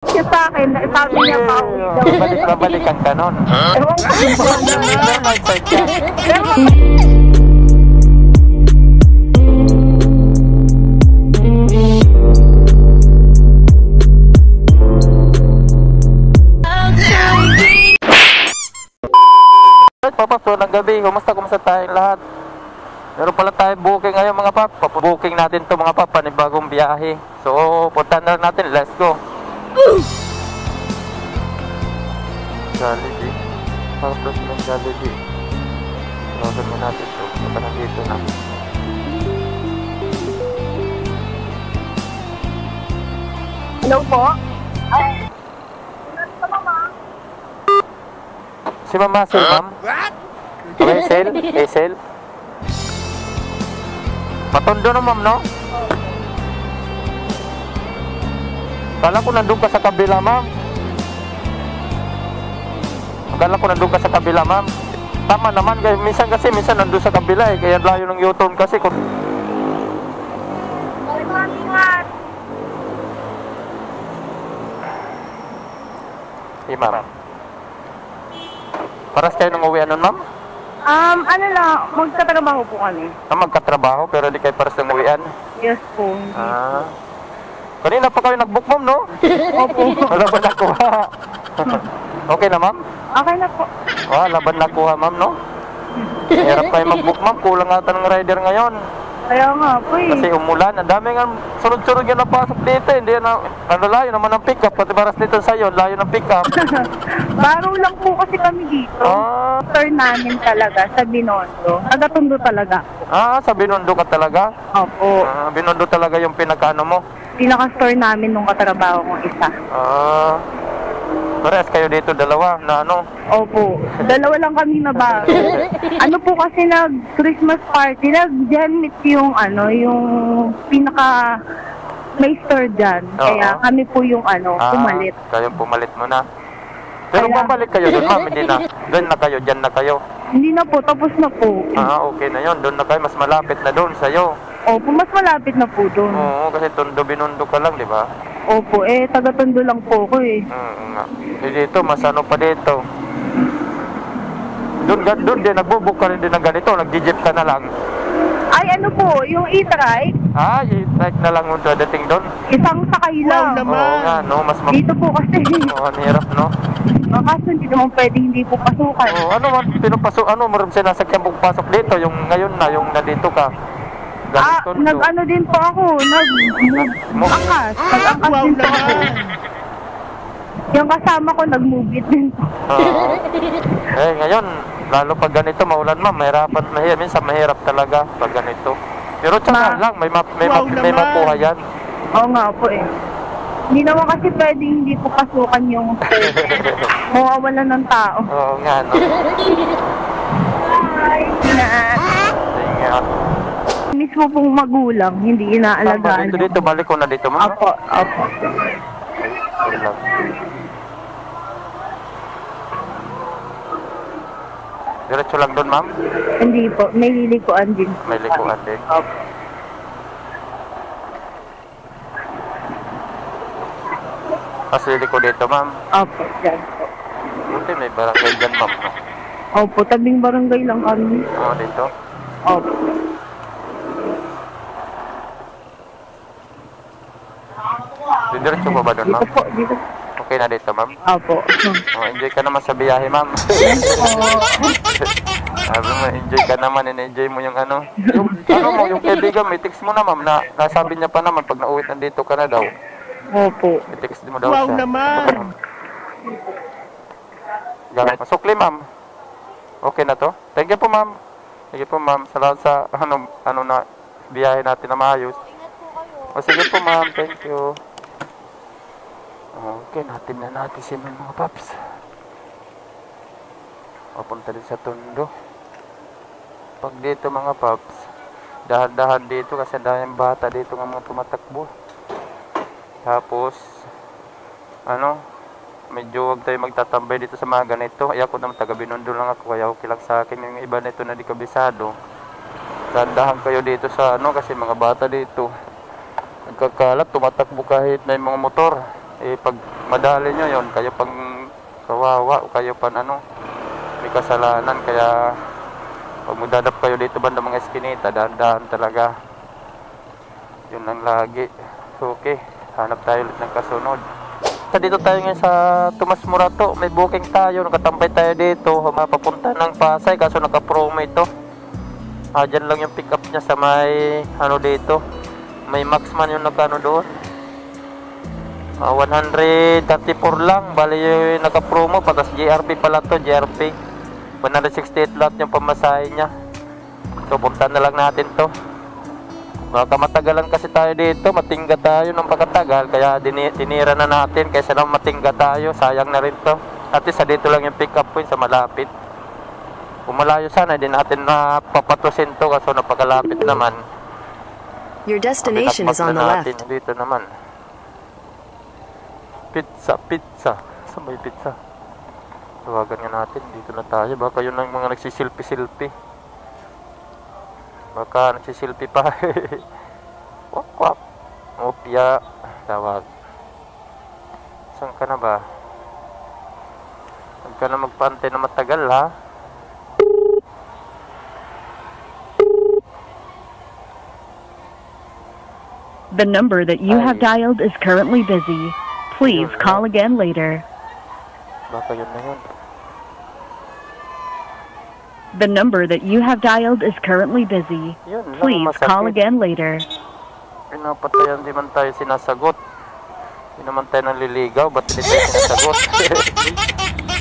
Siya sa akin, sabi niya pa ako daw. Babalikan ka nun. Ewan ko yung Papaso ng gabi, kumusta tayong lahat? Meron pala tayo booking ngayon mga pap. Booking natin to mga pap, panibagong biyahe. So, punta na natin, let's go. Jollibee. Pagpros ng Jollibee. Tawagin mo natin to. Punta na dito na. Hello po? Ay, Si Mama Hazel, ma'am? Hazel? Matondo na, ma'am, no? Kala ko nandun ka sa kabila, ma'am. Tama naman, minsan nandun sa kabila eh. Kaya layo ng U-turn kasi. Ma'am. Paras kayo nang uwian nun, ma'am? ano lang, magtatrabaho po kami. Magkatrabaho pero di kayo paras nang uwian? Yes po. Kanina pa kayo nag-book, ma'am, no? Opo. Wala ba nakuha? Okay na, ma'am? Okay na po. Wala ba nakuha, ma'am, no? Hirap kayo mag-book, ma'am. Kulang ata ng rider ngayon. Kaya nga po eh. Kasi umulan. Ang dami nga sunod-sunod yan napasok dito. Hindi na, layo naman ng pick-up. Pati paras nito sa'yo, layo ng pick-up. Baro lang po kasi kami dito. Store namin talaga sa Binondo. Taga-Tondo talaga. Sa Binondo ka talaga? Opo. Binondo talaga yung pinakano mo? Pinaka-store namin nung katrabaho kong isa. Pares kayo dito dalawa na ano? Opo. Dalawa lang kami na ba? Ano po kasi nag-Christmas party, nag-Gen meet yung yung pinaka may store dyan. Kaya kami po yung pumalit. Kayo pumalit mo na. Pero babalik kayo doon, ma'am, hindi na. Doon na kayo, dyan na kayo. Hindi na po, tapos na po. Okay na yun. Doon na kayo, mas malapit na doon sa'yo. Opo, mas malapit na po doon. Oo, kasi Tondo, Binondo ka lang, di ba? Opo, taga-Tondo lang po ko eh. Dito, mas ano pa dito. Doon din, nagbubuk ka rin din ng ganito, nag-jeep ka na lang. Ay, ano po, yung e-trike? E-trike na lang yung dating doon. Isang sakay lang. Oo nga, no, mas dito po kasi. Ang hirap, no? Kaso hindi naman pwede hindi po pasukan. Ano man, pinapasok, maroon sinasakyan pong pasok dito, yung ngayon na, yung nandito ka. Nag-ano din po ako, nag-angkas din po ako. Yung kasama ko, nag-move it din po. Ngayon, lalo pag ganito, maulan, ma'am, minsan mahirap talaga pag ganito. Pero tsaka lang, may makuha yan. Oo nga po eh. Hindi naman kasi pwede hindi po pasukan yung mawawalan ng tao. Oo nga, no? Ingat. Mismo pong magulang, hindi inaalagaan. Dito, balik ko na dito, ma'am. Opo. Diretso lang doon, ma'am? Hindi po, may lilikuan din. May likuan din? Opo. Liliko dito, ma'am? Opo, dyan po. Buti may barangay dyan, ma'am, no? Opo, tabing barangay lang kami. Dito? Opo. Diretso ko ba doon, ma'am? Dito po, dito. Okay na dito, ma'am? Opo. Enjoy ka naman sa biyahe, ma'am. Sabi mo, enjoy ka naman, enjoy mo yung yung kaibigan, may text mo na, ma'am, na nasabi niya pa naman, pag nauwi nandito ka na daw. Opo. May text mo daw siya. Wow naman! Masukli, ma'am. Okay na to? Thank you po, ma'am. Sige po, ma'am. Salamat sa na biyahe natin na maayos. Sige po, ma'am. Thank you. Okay, natin si mga paps. Papunta din sa Tondo. Pag dito mga paps, dahan-dahan dito kasi dahil bata dito ng mga tumatakbo. Tapos, medyo huwag tayo magtatambay dito sa mga ganito. Ay ako naman taga Binondo lang ako, kaya okay lang sa akin yung iba nito na di kabisado. Dahan-dahan kayo dito sa kasi mga bata dito. Nagkakalat, tumatakbo kahit na yung mga motor. Eh, pag madali nyo yon, kayo pang kawawa o kayo pan ano, may kasalanan. Kaya pag magdadap kayo dito banda mga eskinita, dahan-dahan talaga. Yun lang lagi. So, okay, hanap tayo ulit ng kasunod. Dito tayo ngayon sa Tomas Morato. May booking tayo, nakatampay tayo dito, mapapunta ng Pasay, kaso naka-promo ito. Dyan lang yung pick up niya sa may ano dito, may Maxman yung nakano doon. 134 lang, bali yung naka-promo, patas JRP pala to, JRP 168 lahat yung pamasahe niya. So punta na lang natin to. Baka matagalan kasi tayo dito, matingga tayo ng pagkatagal, kaya tinira na natin kaysa naman matingga tayo, sayang na rin to. At least dito lang yung pick up point sa malapit. Kung malayo sana, hindi natin napapatusin to kasi napakalapit naman. Your destination is on the left. Dito naman. Pizza. Saan ba yung pizza? Tawagan nga natin, dito na tayo. Baka yun ang mga nagsisilpi-silpi. Baka nagsisilpi pa. Wap. Opya. Tawag. Saan ka na ba? Huwag ka na magpaantay na matagal, ha? The number that you have dialed is currently busy. Please call again later. Baka yun na yun. The number that you have dialed is currently busy. Yun lang, Please call masakit. again later. Pinapatayan, di man tayo sinasagot. Di naman tayo naliligaw, ba't hindi tayo sinasagot?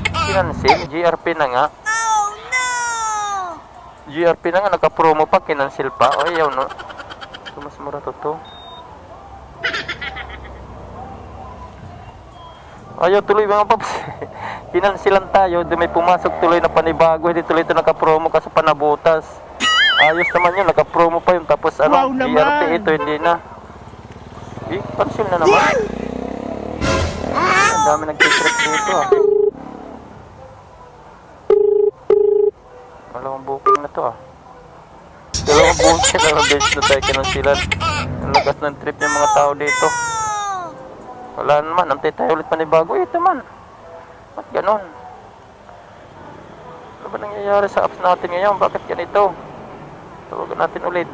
Kinansil, GRP na nga. Oh no! GRP na nga, naka-promo pa, kinansil pa. O, ayaw no. Mas mura to. Ayaw tuloy mga paps. Kinansilan tayo, di may pumasok tuloy na panibago, hindi tuloy ito naka-promo kasi panabutas. Ayos naman yun, naka-promo pa yun, tapos ano, Wow, GRP naman. ito, hindi na. Cancel na naman. Ang dami nag-trip dito ah. Dalawang booking na to ah. Dalawang booking, dalawang beses na tayo kinansilan. Ang lakas ng trip ng mga tao dito. Wala naman, antay tayo ulit panibago. Ito man. Ba't ganon? Ano ba nangyayari sa apps natin ngayon? Bakit ganito? Tawagan natin ulit.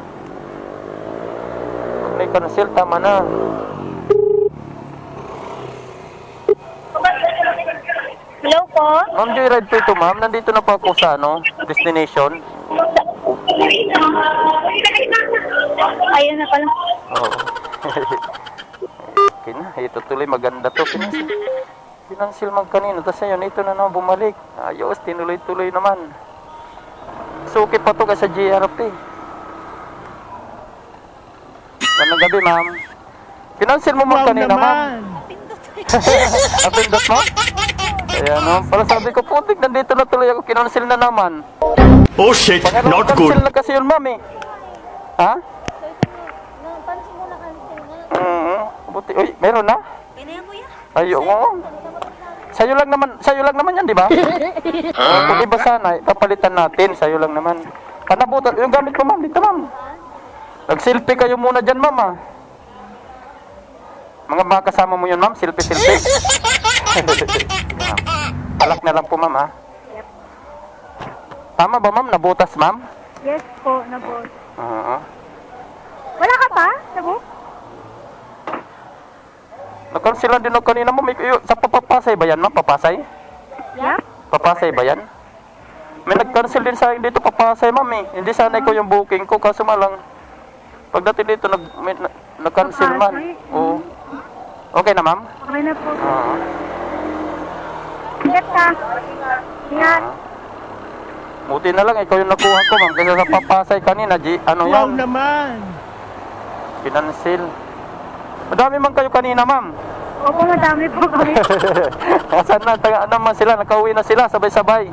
Pag may cancel, tama na. Hello po? Ma'am, Joyride po ito ma'am. Nandito na po ako sa ano, destination. Ayun na pala. Oo. Okay na, ito tuloy maganda to. Pinansil man kanina, tapos ayun, ito na naman bumalik. Ayos, tinuloy-tuloy naman. Suki pa to kasi sa GRP. Anong gabi, ma'am? Pinansil mo man kanina, ma'am. Napindot mo? Ayan, no? Para sabi ko, putik, nandito na tuloy ako, kinansil na naman. Oh shit, not good. Cancel na kasi yun, ma'am, eh. Ha? Buti, uy, meron na? Ayo, Sa'yo lang naman yan, di ba? Kung iba sana, papalitan natin. Sa'yo lang naman. Panabutan, yung gamit ko, ma'am, dito, ma'am. Nag-selfie kayo muna dyan, ma'am, ah. Mga kasama mo yun, ma'am, selfie. Palak na lang po, ma'am, ah. Tama ba, ma'am? Nabutas, ma'am? Yes po, nabot. Oo. Wala ka pa? Nabot? Nakansilan din ako kanina, ma'am. Sa papapasay ba yan, ma'am? Papasay? Yeah? Papasay ba yan? May nag-cancel din sa akin dito, papasay, ma'am, eh. Hindi sana ko yung booking ko, kaso malang pagdating dito, nag-cancel man. Oo. Okay na, ma'am? Okay na po. Oo. Ingat ka. Ingat. Buti na lang, ikaw yung nakuha ko, ma'am. Kasi sa papasay kanina, ano Wow yan? naman. Kinancel. Madami man kayo kanina, ma'am. Opo, madami po kami. Saan na, naman sila, nakauwi na sila, sabay-sabay.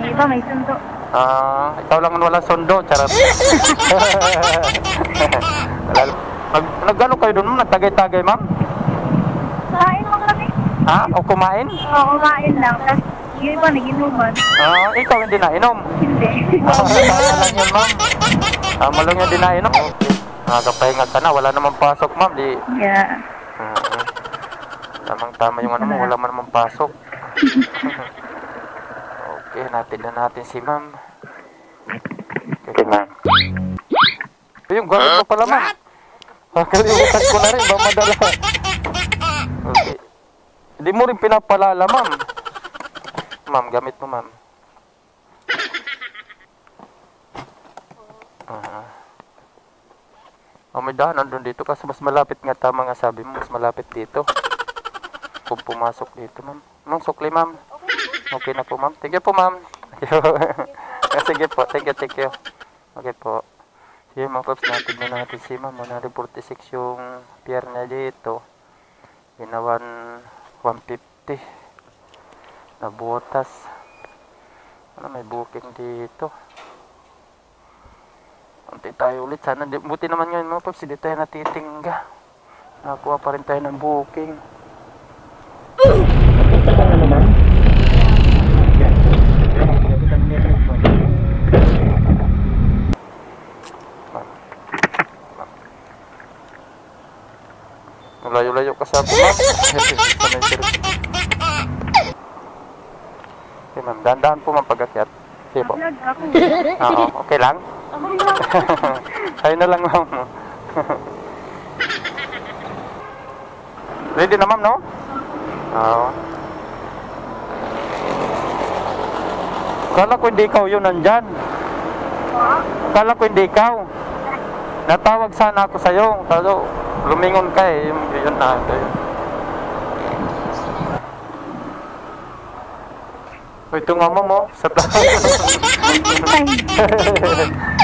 Iba may sundo. Ikaw lang wala sundo, charot. Nag-ano kayo doon, ma'am? Nagtagay-tagay, ma'am? Kain mo kami? Ha? O kumain? Oo, kumain lang. Tapos yung iba nag-inuman. Ikaw hindi nainom? Hindi. Tama lang yun, ma'am. Tama lang yun, di nainom. Nakakapahinga ka na, wala namang pasok, ma'am. Yeah. Tamang kasama yung ano mo, wala man namang pasok. Okay, natin na natin si ma'am. Okay, ma'am. Yung gamit mo pala, ma'am. Kalimutan ko na rin, ba madala. Okay. Hindi mo rin pinapalala, ma'am. Ma'am, gamit mo, ma'am. May daanan doon dito kasi mas malapit nga, tama nga sabi mo, mas malapit dito. Kung pumasok dito, ma'am. Ma'am, sukli, ma'am. Okay na po, ma'am. Thank you po, ma'am. Sige po, thank you. Okay po. Sige, mga paps, natin na natin si ma'am. 146 yung pier niya dito. Ginawan 150. Nabutas. Ano, may booking dito. Unti tayo ulit. Sana, buti naman ngayon mga paps, hindi tayo natitingga. Nakakuha pa rin tayo ng booking. Layo-layo ka sa ako, ma'am. Okay, ma'am. Dahan-dahan po, ma'am, pag-akyat. Okay po. Oo, okay lang? Tayo na lang, ma'am. Ready na, ma'am, no? Oo. Kala ko hindi ikaw yun nandyan. Kala ko hindi ikaw. Natawag sana ako sa'yo. Kalo, lumingon ka eh. Yun na. Ito nga, ma'am, oh. Sa tayo.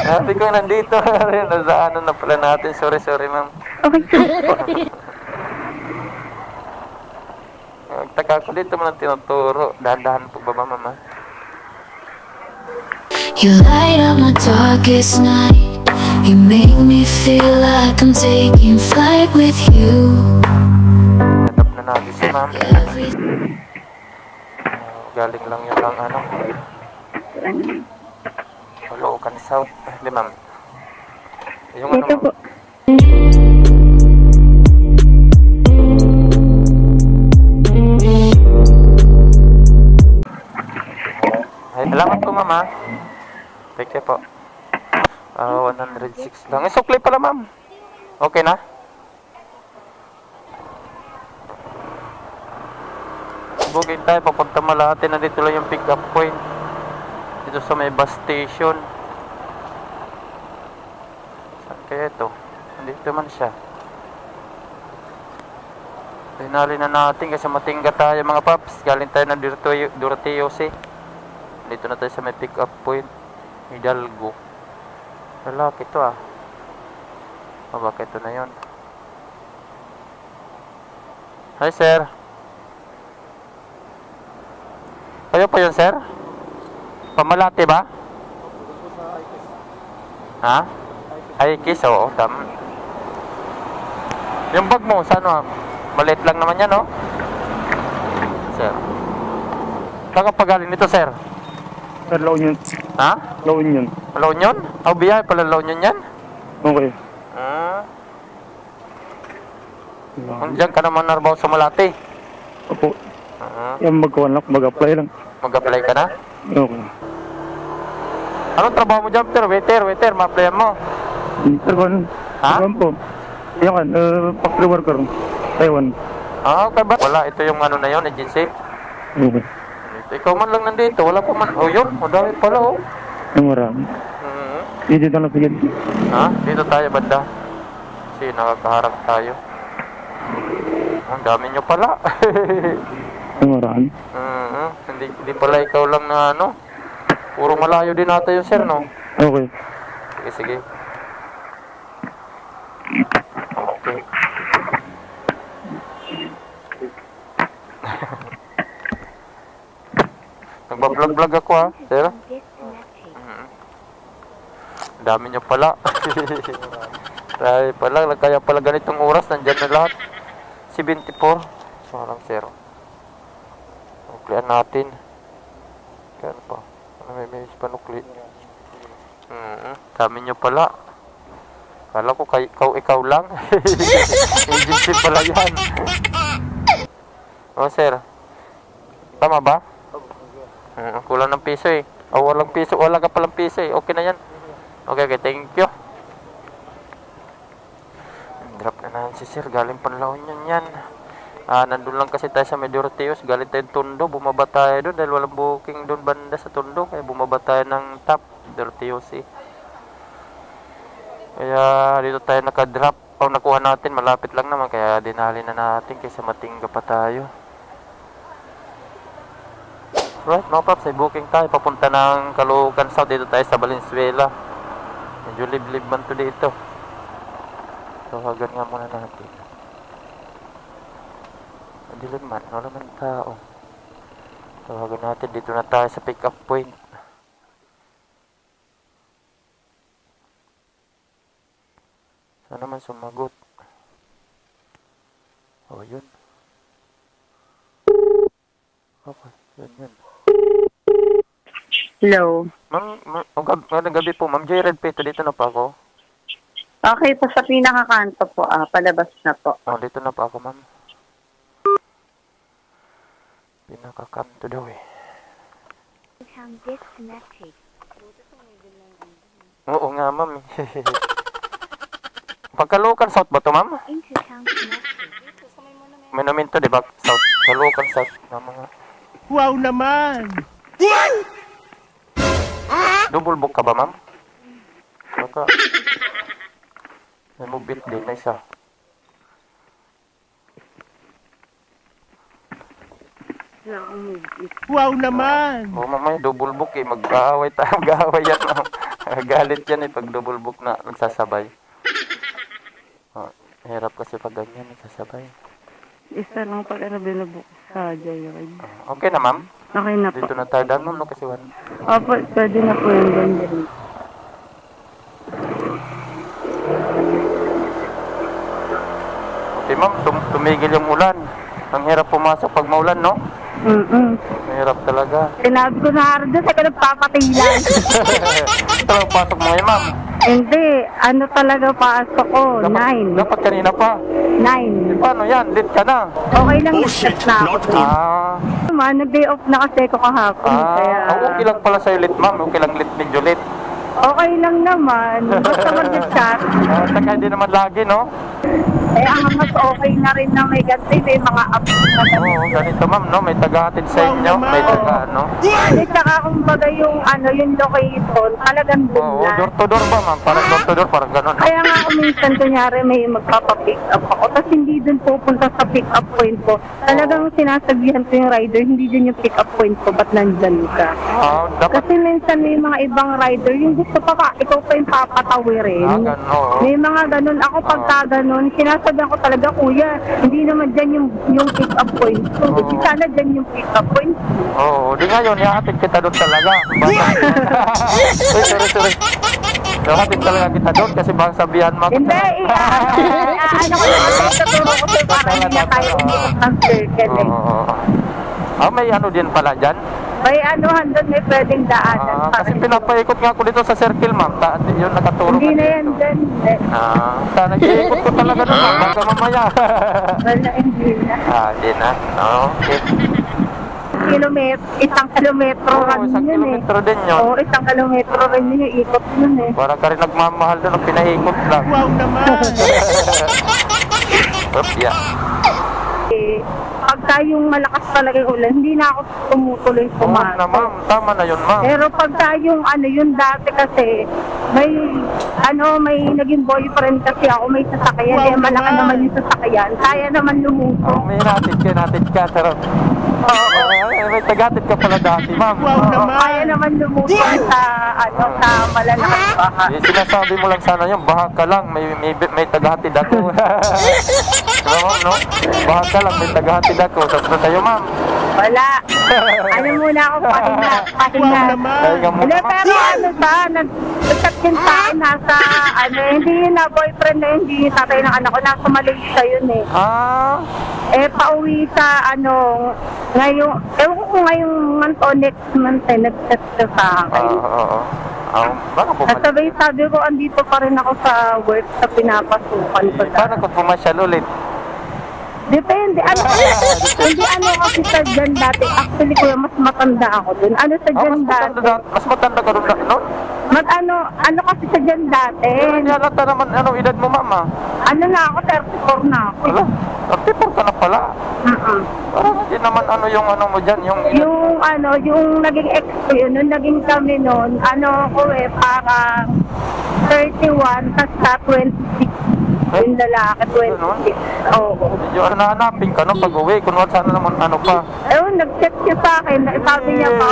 Sabi ko nandito. Nasa ano na pala natin. Sorry, ma'am. Okay. Nagtaka ko dito man ang tinuturo. Dahan-dahan po ba, mama? You light up my darkest night. You make me feel like I'm taking flight with you. Hanap na natin si ma'am. Galing lang yun lang ano. Caloocan South. Hindi, ma'am. Yung ano, ma'am. Salamat po, ma'am, ha. Thank you po. 106 lang. Sukli pala, ma'am. Okay na? Bugin tayo, papunta Malate. Nandito lang yung pick-up point. Dito sa may bus station. Saan kaya ito? Nandito man siya. Tinali na natin kasi matingga tayo, mga paps. Galing tayo ng Doroteos eh. Dito na tayo sa may pick-up point. Hidalgo. Lalaki ito ah. O bakit ito na yun? Hi sir. Kayo pa yun sir? Pamalate ba? Ha? Aikis, oo. Yung bag mo, saan o? Maliit lang naman yan, no? Sir. Saan ka pagaling nito sir? Sir, La Union. Ha? La Union. La Union? Oh, biyahe pala La Union yan? Okay. Diyan ka naman narbaw sa Malate? Opo. Yan mag-kuhan lang, mag-apply lang. Mag-apply ka na? Okay. Anong trabaho mo dyan, sir? Waiter, ma-applyan mo. Sir, kuhan. Ha? Kuhan po. Yan kan, factory worker. Taiwan. Okay ba? Wala, ito yung ano na yun, agency. Okay. Ikaw man lang nandito, wala pa man. Oh, yun, madami pala, oh. Ang marami. Dito lang sige. Ha? Dito tayo, banda. Kasi nakakaharap tayo. Ang dami nyo pala. Ang marami. Hindi pala ikaw lang na ano. Puro malayo din natin yung sir, no? Okay. Sige. Okay. Nagbablog-vlog ako ha, sir. Dami nyo pala. Dahil pala, kaya pala ganitong oras, nandyan na lahat. 74. Parang zero. Nuklian natin. Kaya ano pa? May panukli. Dami nyo pala. Kala ko ikaw lang. Agency pala yan. Oh, sir. Tama ba? Kulang ng piso eh. Oh, walang piso. Wala ka palang piso eh. Okay na yan. Okay, thank you. Drop na natin si sir. Galing Panlahon yan. Nandun lang kasi tayo sa Medorteos. Galing tayong Tondo. Bumaba tayo doon dahil walang booking doon banda sa Tondo. Kaya bumaba tayo ng top Medorteos eh. Kaya dito tayo nakadrop. Pag nakuha natin, malapit lang naman. Kaya dinali na natin kaysa matingga pa tayo. Right, mga paps, ay booking tayo. Papunta ng Caloocan South. Dito tayo sa Valenzuela. Medyo liblib man to dito. Tawagan nga muna natin. Madilim man, wala man tao. Tawagan natin, dito na tayo sa pick up point. Sana naman sumagot. Oh, yun. Okay, yun. Hello. Ma'am, magandang gabi po. Ma'am Jared Peto, dito na pa ako. Okay po, sa pinakakanto po. Palabas na po. Oh, dito na pa ako, ma'am. Pinakakanto daw eh. Oo nga, ma'am. Pagka-Caloocan South ba to, ma'am? May namin to, di ba? South. Caloocan South. Mga... Wow naman! Double book ka ba, ma'am? Baka... May mobile din na isa. Wow naman! Oo, mamaya double book eh. Mag-aaway tayo. Mag-aaway yan, ma'am. Galit yan eh pag double book na nagsasabay. Oh, hirap kasi pag ganyan nagsasabay. Isa lang pag binubuk sa Joyride. Okay na, ma'am? Okay na po. Dito na tayo dahil, ma'am, no? Kasi one. Opo, pwede na po yung ganyan. Okay, ma'am, tumigil yung ulan. Ang hirap pumasok pag maulan, no? Mahirap talaga. Sinabi ko na harap doon, saka nagpapatilan. Ito lang pasok mo ngayon, ma'am. Hindi, ano talaga pasok ko? 9. Dapat kanina pa. 9. Paano yan? Late ka na. Okay lang, Oh shit, na ako. not good. Nag-day off na kasi ako kahapon. Kaya... Okay lang pala sa'yo late, ma'am. Okay lang late, medyo late. Okay lang naman. Basta mag-chat. Saka hindi naman lagi, no? Eh, ang mas okay na rin na may ganti, may mga apps na Oo, ganito, ma'am, no? May taga-hatid sa inyo. May taga, ano? Hindi, tsaka kumbaga yung, yung location, talagang doon Oo, na. door to door ba, ma'am? Parang door to door, parang gano'n. Kaya nga kung minsan, kunyari, may magpapapick up ako, tapos hindi dun pupunta sa pick up point ko. Talagang sinasabihan ko yung rider, hindi dun yung pick up point ko, ba't nandyan ka? Dapat... Kasi minsan may mga ibang rider, yung gusto pa ikaw pa yung papatawirin. Gano'n. May mga ganun. Ako pagka ganun, sinasabihan ko talaga, kuya, hindi naman dyan yung pick up point. So, di sana dyan yung pick up point. Oo, di ngayon, ihahatid kita doon talaga. Sorry. Ihahatid talaga kita doon kasi baka sabihan mo. Hindi, ano ko yung tuturo ko sa'yo para hindi na tayo umikot ng circle eh. May ano din pala dyan? May anuhan doon, may pwedeng daanan. Kasi pinapaikot nga ako dito sa circle, ma'am. Yun nakaturo hindi na yan dyan. Nag-iikot ko talaga doon, ma'am. Baka mamaya. Wala, hindi na. Hindi na. Okay. Isang kilometro rin isang yun kilometro din yun. Oo, isang kilometro rin yun yung ikot yun eh. Parang ka rin nagmamahal doon, ang pinaikot lang. Wow naman! Oops, yeah. Pagka yung malakas talaga yung ulan, hindi na ako tumutuloy pumasok. Ma'am, tama na yun, ma'am. Pero pagka yung yung dati kasi, may naging boyfriend kasi ako, may sasakyan, Wow, kaya malaki naman yung sasakyan, kaya naman lumusok. May natid ka, sarap. Oo. May tagatid ka pala dati, ma'am. Wow naman! Kaya naman lumusok sa malalakas baha. Sinasabi mo lang sana yun, baha ka lang, may tagahatid ako. Diba, ma'am, no? Baha ka lang, may tagahatid ako. Tapos na sa'yo, ma'am. Wala. Muna ako, pahinga. Wow naman! Hindi, pero nag-chat din sa akin, hindi yun na boyfriend na yun, hindi yung tatay ng anak ko, nasa Malaysia yun eh. Pauwi sa ngayon, ewan ko ngayong month o next month nag-chat siya sa akin. Baka bumalik. Sabi ko, andito pa rin ako sa work sa pinapasukan ko. Paano kung pumasyal ulit? Depende. Ano hindi ano kasi sa dyan dati. Actually, kuya, mas matanda ako dun. Ano sa Oh, dyan dati? mas matanda ka rin no? Ano kasi sa dyan dati? Hindi halata naman, ano, edad mo, mama? Ano na ako, 34 na ako. Wala, 34 ka na pala. Parang hindi naman ano yung ano mo dyan, yung edad. Yung naging ex ko yun, nung naging kami noon, parang 31, tas sa 26. Yung lalaki, 26. Oo. Medyo nahanapin ka, no, pag-uwi. Kung sana naman, ano pa. Ewan, nag-chat siya sa akin, sabi niya pa,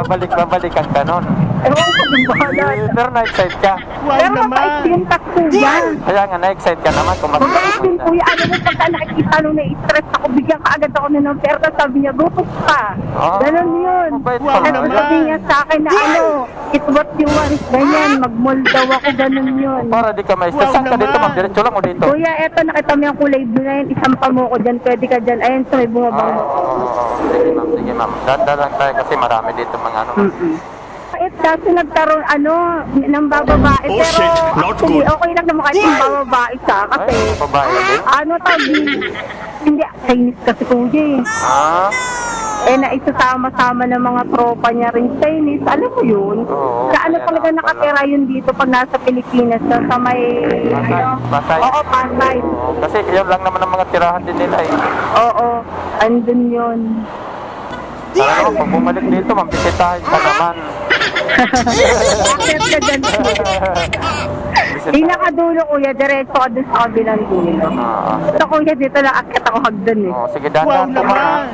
Babalikan ka nun. ewan ko din bahala. Pero na-excite ka. Wow Pero naman. mabait yung taksugan. Kaya nga, na-excite ka naman. Mabait din kuya, pagka nakikita nung na-stress ako, bigyan ka agad ako ng pera, sabi niya, gupos pa. Ganon yun. Mabait Wow pala. naman. Sabi niya sa akin na it what you want, ganyan, mag-mall daw ako, ganon yun. Para di ka ma-stress. Wow Saan ka dito, naman. ma'am? Diretso lang o dito? Kuya, eto nakita mo yung kulay blue na yun, isampa mo ko dyan, pwede ka dyan, ayun sa may bumabang mo. Sige, ma'am. Sige, ma'am. Danda lang tayo kasi marami dito mga ano. Kasi nagkaroon, ng bababae, pero actually, okay lang naman kahit yung bababae siya, kasi, Ay, babae din. hindi, Chinese kasi kuya eh. Ah, Naisasama-sama ng mga tropa niya rin Chinese. Alam mo yun? Oo, Sa kaya talaga naman nakatira yun dito pag nasa Pilipinas sa may... Pasay. Oo, Pasay. Oo, kasi yun lang naman ang mga tirahan din nila eh. Oo, andun yun. Ano, pag bumalik dito, mambisitahin ka naman. Bakit ka dyan? Di nakadulo kuya, diretso ka dun sa kabilang dulo. Ito kuya, dito lang akit ako hagdan eh. Oh, sige, Wow dahan po naman.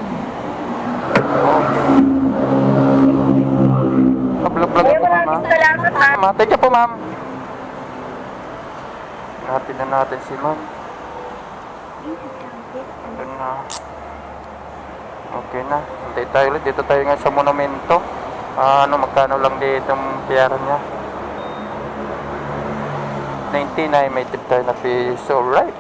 Vlog po, Kuya, ma'am. maraming salamat ha. Ma'am, thank you po, ma'am. Natin na natin si ma'am. Doon na. Okay na. Hintay tayo ulit. Dito tayo ngayon sa monumento. Magkano lang dito ang piyara niya? 99, may tip tayo na piso. Alright.